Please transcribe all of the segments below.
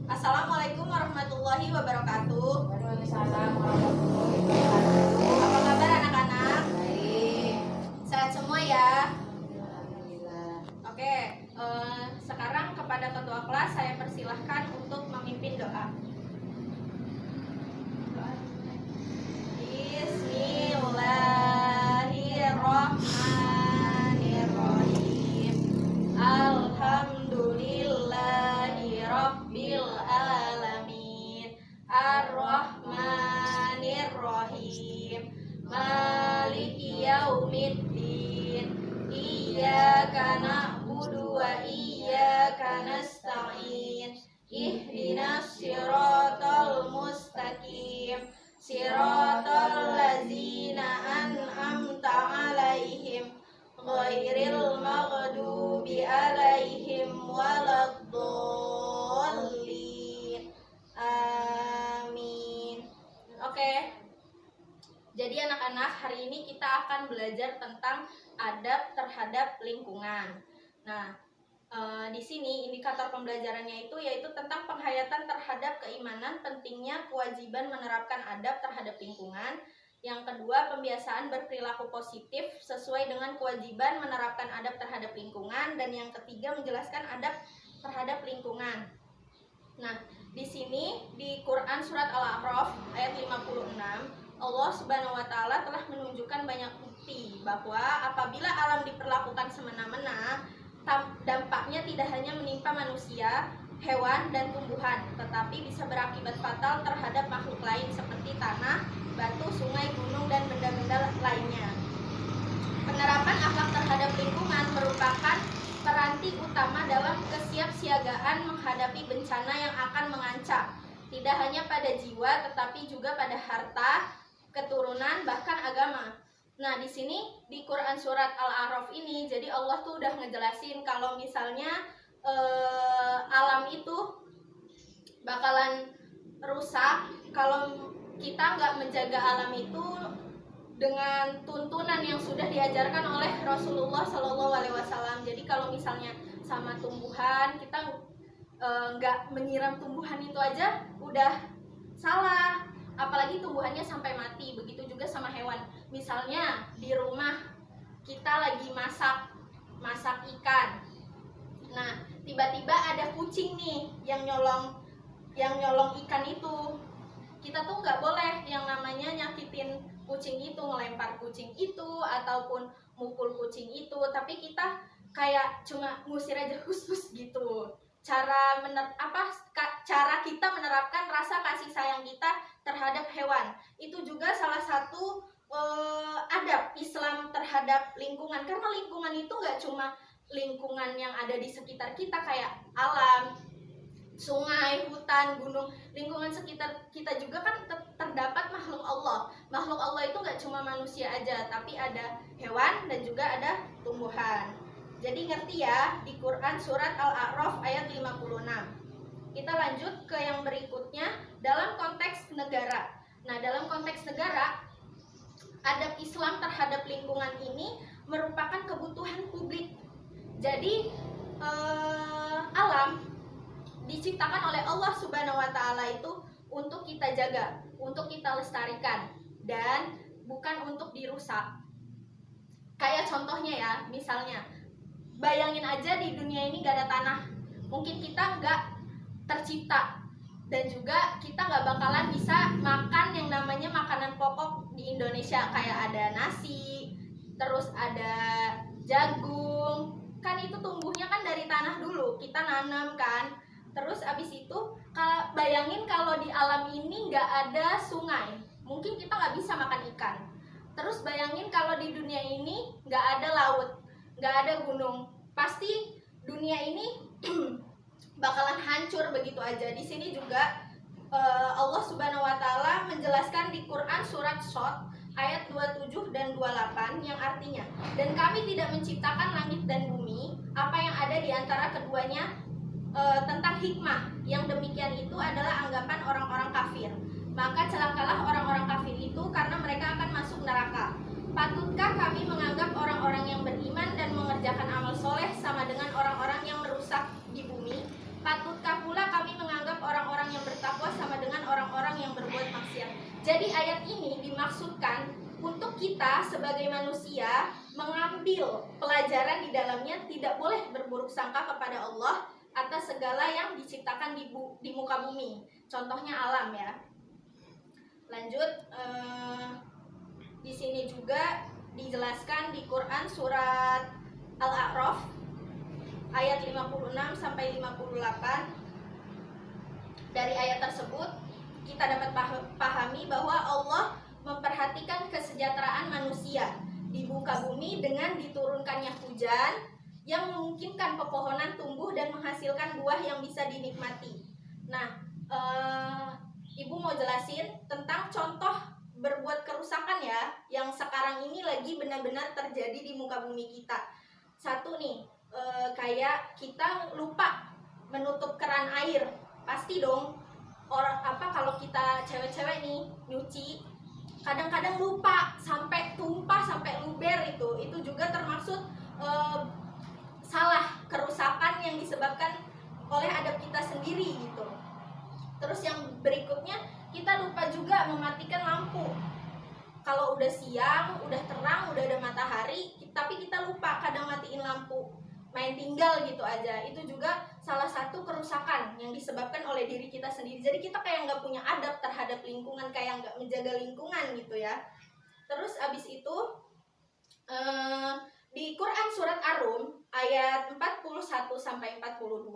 Assalamualaikum warahmatullahi wabarakatuh. Waalaikumsalam warahmatullahi wabarakatuh. Apa kabar anak-anak? Baik. Sehat semua ya? Alhamdulillah. Oke, sekarang kepada ketua kelas saya persilahkan untuk memimpin doa. Bismillahirrahmanirrahim. Alhamdulillahirabbil alamin. Ar-Rahmanirrahim. Maliki yaumiddin. Iyyaka na'budu wa iyyaka nasta'in. Ihdinas siratal mustaqim. Siratal ladzina an'amta 'alaihim ghairil maghdubi 'alaihim waladdallin. Amin. Oke. Jadi anak-anak, hari ini kita akan belajar tentang adab terhadap lingkungan. Nah, di sini indikator pembelajarannya itu yaitu tentang penghayatan terhadap keimanan, pentingnya kewajiban menerapkan adab terhadap lingkungan. Yang kedua, pembiasaan berperilaku positif sesuai dengan kewajiban menerapkan adab terhadap lingkungan. Dan yang ketiga, menjelaskan adab terhadap lingkungan. Nah, di sini di Quran surat Al-A'raf ayat 56, Allah Subhanahu wa taala telah menunjukkan banyak bukti bahwa apabila alam diperlakukan semena-mena, dampaknya tidak hanya menimpa manusia, hewan, dan tumbuhan, tetapi bisa berakibat fatal terhadap makhluk lain seperti tanah, batu, sungai, gunung, dan benda-benda lainnya. Penerapan akhlak terhadap lingkungan merupakan peranti utama dalam kesiapsiagaan menghadapi bencana yang akan mengancam, tidak hanya pada jiwa tetapi juga pada harta, keturunan, bahkan agama. Nah, di sini di Quran surat Al-A'raf ini, jadi Allah tuh udah ngejelasin kalau misalnya alam itu bakalan rusak kalau kita nggak menjaga alam itu dengan tuntunan yang sudah diajarkan oleh Rasulullah Shallallahu Alaihi Wasallam. Jadi kalau misalnya sama tumbuhan kita nggak menyiram tumbuhan itu aja udah salah, apalagi tumbuhannya sampai mati. Begitu juga sama hewan. Misalnya di rumah kita lagi masak ikan. Nah, tiba-tiba ada kucing nih yang nyolong ikan itu. Kita tuh nggak boleh yang namanya nyakitin kucing itu, ngelempar kucing itu ataupun mukul kucing itu, tapi kita kayak cuma ngusir aja hus-hus gitu. Cara kita menerapkan rasa kasih sayang kita terhadap hewan itu juga salah satu adab Islam terhadap lingkungan, karena lingkungan itu nggak cuma lingkungan yang ada di sekitar kita kayak alam, sungai, hutan, gunung, lingkungan sekitar kita juga kan terdapat makhluk Allah. Makhluk Allah itu nggak cuma manusia aja, tapi ada hewan dan juga ada tumbuhan. Jadi ngerti ya, di Quran surat Al-A'raf ayat 56. Kita lanjut ke yang berikutnya, dalam konteks negara. Nah, dalam konteks negara, adab Islam terhadap lingkungan ini merupakan kebutuhan publik. Jadi alam diciptakan oleh Allah Subhanahu wa taala itu untuk kita jaga, untuk kita lestarikan, dan bukan untuk dirusak. Kayak contohnya ya, misalnya bayangin aja di dunia ini gak ada tanah, mungkin kita gak tercipta, dan juga kita gak bakalan bisa makan yang namanya makanan pokok di Indonesia, kayak ada nasi, terus ada jagung, kan itu tumbuhnya kan dari tanah dulu, kita nanam kan. Terus abis itu bayangin kalau di alam ini nggak ada sungai, mungkin kita nggak bisa makan ikan. Terus bayangin kalau di dunia ini nggak ada laut, nggak ada gunung, pasti dunia ini bakalan hancur begitu aja. Di sini juga Allah Subhanahu wa taala menjelaskan di Quran surat Shad ayat 27 dan 28 yang artinya, dan kami tidak menciptakan langit dan bumi, apa yang ada di antara keduanya tentang hikmah. Yang demikian itu adalah anggapan orang-orang kafir. Maka celakalah orang-orang kafir itu karena mereka akan masuk neraka. Patutkah kami menganggap orang-orang yang beriman dan mengerjakan amal soleh sama dengan orang-orang yang merusak di bumi? Patutkah pula kami menganggap orang Jadi ayat ini dimaksudkan untuk kita sebagai manusia mengambil pelajaran di dalamnya, tidak boleh berburuk sangka kepada Allah atas segala yang diciptakan di muka bumi. Contohnya alam ya. Lanjut, di sini juga dijelaskan di Quran surat Al-A'raf ayat 56 sampai 58. Dari ayat tersebut kita dapat pahami bahwa Allah memperhatikan kesejahteraan manusia di muka bumi dengan diturunkannya hujan yang memungkinkan pepohonan tumbuh dan menghasilkan buah yang bisa dinikmati. Nah, Ibu mau jelasin tentang contoh berbuat kerusakan ya, yang sekarang ini lagi benar-benar terjadi di muka bumi kita. Satu nih, kayak kita lupa menutup keran air. Pasti dong, kalau kita cewek-cewek nih nyuci, kadang-kadang lupa sampai tumpah, sampai luber, itu juga termasuk salah, kerusakan yang disebabkan oleh adab kita sendiri gitu. Terus yang berikutnya, kita lupa juga mematikan lampu. Kalau udah siang, udah terang, udah ada matahari, tapi kita lupa kadang matiin lampu, main tinggal gitu aja. Itu juga salah satu kerusakan yang disebabkan oleh diri kita sendiri. Jadi kita kayak nggak punya adab terhadap lingkungan, kayak nggak menjaga lingkungan gitu ya. Terus abis itu di Quran surat Ar-Rum ayat 41 sampai 42,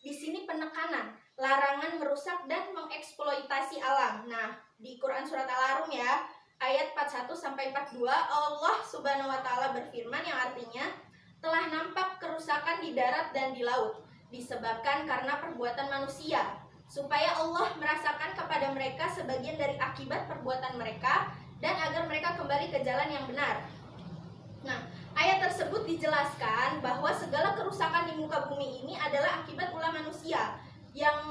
di sini penekanan larangan merusak dan mengeksploitasi alam. Nah, di Quran surat Al-Rum ya, ayat 41 sampai 42, Allah Subhanahu wa taala berfirman yang artinya, telah nampak kerusakan di darat dan di laut disebabkan karena perbuatan manusia, supaya Allah merasakan kepada mereka sebagian dari akibat perbuatan mereka dan agar mereka kembali ke jalan yang benar. Nah, ayat tersebut dijelaskan bahwa segala kerusakan di muka bumi ini adalah akibat ulah manusia yang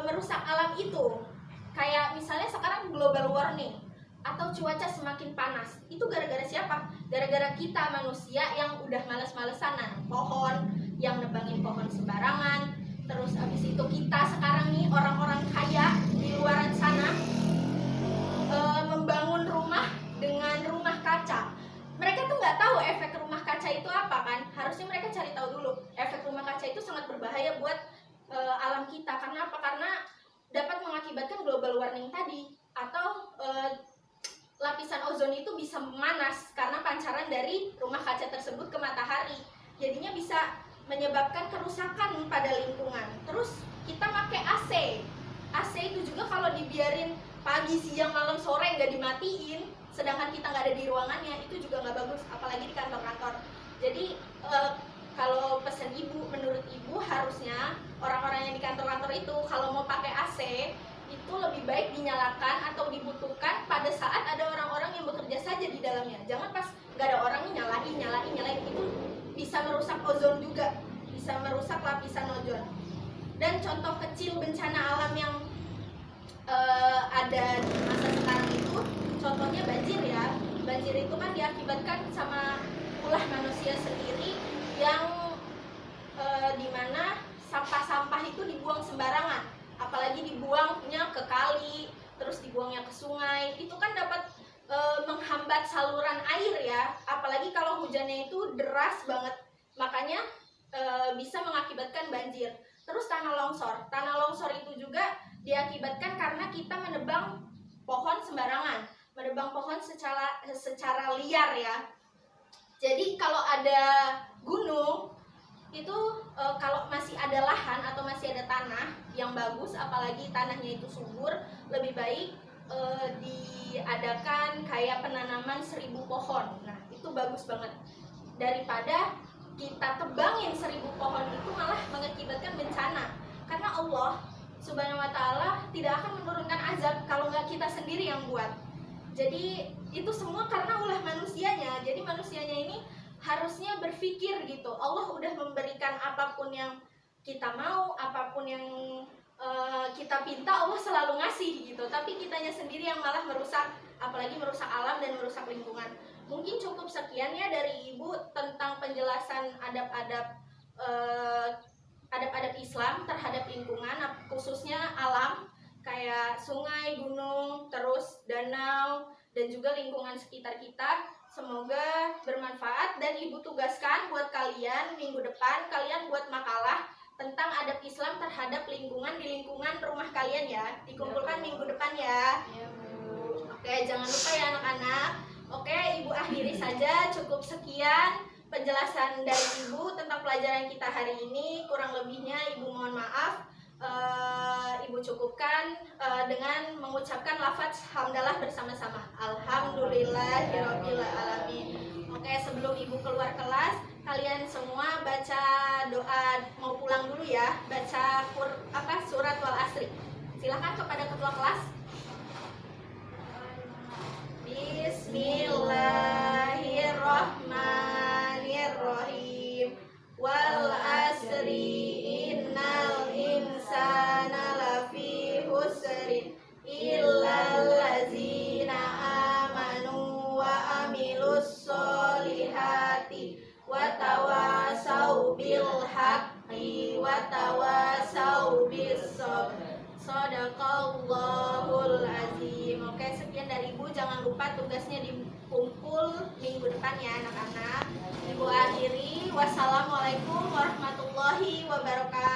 merusak alam itu. Kayak misalnya sekarang global warming atau cuaca semakin panas, itu gara-gara siapa? Gara-gara kita manusia yang udah males-malesan nanam pohon, yang nebangin pohon sembarangan. Terus abis itu kita sekarang nih orang-orang kaya di luaran sana membangun rumah dengan rumah kaca. Mereka tuh nggak tahu efek rumah kaca itu apa kan? Harusnya mereka cari tahu dulu. Efek rumah kaca itu sangat berbahaya buat alam kita. Karena apa? Karena dapat mengakibatkan global warming tadi, atau lapisan ozon itu bisa memanas karena pancaran dari rumah kaca tersebut ke matahari. Jadinya bisa menyebabkan kerusakan pada lingkungan. Terus kita pakai AC. AC itu juga kalau dibiarin pagi, siang, malam, sore nggak dimatiin, sedangkan kita nggak ada di ruangannya, itu juga nggak bagus, apalagi di kantor-kantor. Jadi kalau pesan ibu, menurut ibu harusnya orang-orang yang di kantor-kantor itu kalau mau pakai AC itu lebih baik dinyalakan atau dibutuhkan pada saat ada orang-orang yang bekerja saja di dalamnya. Jangan pas nggak ada orang nyalain, itu bisa merusak ozon juga, bisa merusak lapisan ozon. Dan contoh kecil bencana alam yang ada di masa sekarang itu, contohnya banjir ya. Banjir itu kan diakibatkan sama ulah manusia sendiri yang dimana sampah-sampah itu dibuang sembarangan, apalagi dibuangnya ke kali, terus dibuangnya ke sungai. Itu kan dapat menghambat saluran air ya, apalagi kalau hujannya itu deras banget, makanya bisa mengakibatkan banjir. Terus tanah longsor itu juga diakibatkan karena kita menebang pohon sembarangan, menebang pohon secara liar ya. Jadi kalau ada gunung itu kalau masih ada lahan atau masih ada tanah yang bagus, apalagi tanahnya itu subur, lebih baik diadakan kayak penanaman 1000 pohon. Nah, itu bagus banget daripada kita tebangin 1000 pohon, itu malah mengakibatkan bencana. Karena Allah Subhanahu wa taala tidak akan menurunkan azab kalau nggak kita sendiri yang buat. Jadi itu semua karena ulah manusianya. Jadi manusianya ini harusnya berpikir gitu. Allah udah memberikan apapun yang kita mau, apapun yang kita pinta, Allah selalu ngasih gitu. Tapi kitanya sendiri yang malah merusak, apalagi merusak alam dan merusak lingkungan. Mungkin cukup sekian ya dari Ibu tentang penjelasan adab-adab adab-adab Islam terhadap lingkungan, khususnya alam. kayak sungai, gunung, terus danau, dan juga lingkungan sekitar kita. Semoga bermanfaat dan Ibu tugaskan buat kalian minggu depan kalian buat makalah tentang adab Islam terhadap lingkungan di lingkungan rumah kalian ya. Dikumpulkan minggu depan ya. Ya, Bu. Oke, jangan lupa ya anak-anak. Oke, Ibu akhiri saja. Cukup sekian penjelasan dari Ibu tentang pelajaran kita hari ini. Kurang lebihnya Ibu mohon maaf. Ibu cukupkan dengan mengucapkan lafaz hamdalah bersama-sama. Alhamdulillahirabbil alamin. Oke, sebelum Ibu keluar kelas, kalian semua baca doa mau pulang dulu ya. Baca surat wal asri. Silakan kepada ketua kelas. Bismillahirrahmanirrahim. Wal asri innal insana lafi husrin illal ladzina amanu wa amilus solihati wa tawasau bil haqqi wa tawasau bis sabr. Shadaqallahul azim. Oke, sekian dari Ibu. Jangan lupa tugasnya dikumpul minggu depan ya anak-anak. Ibu akhiri. Wassalamualaikum warahmatullahi wabarakatuh.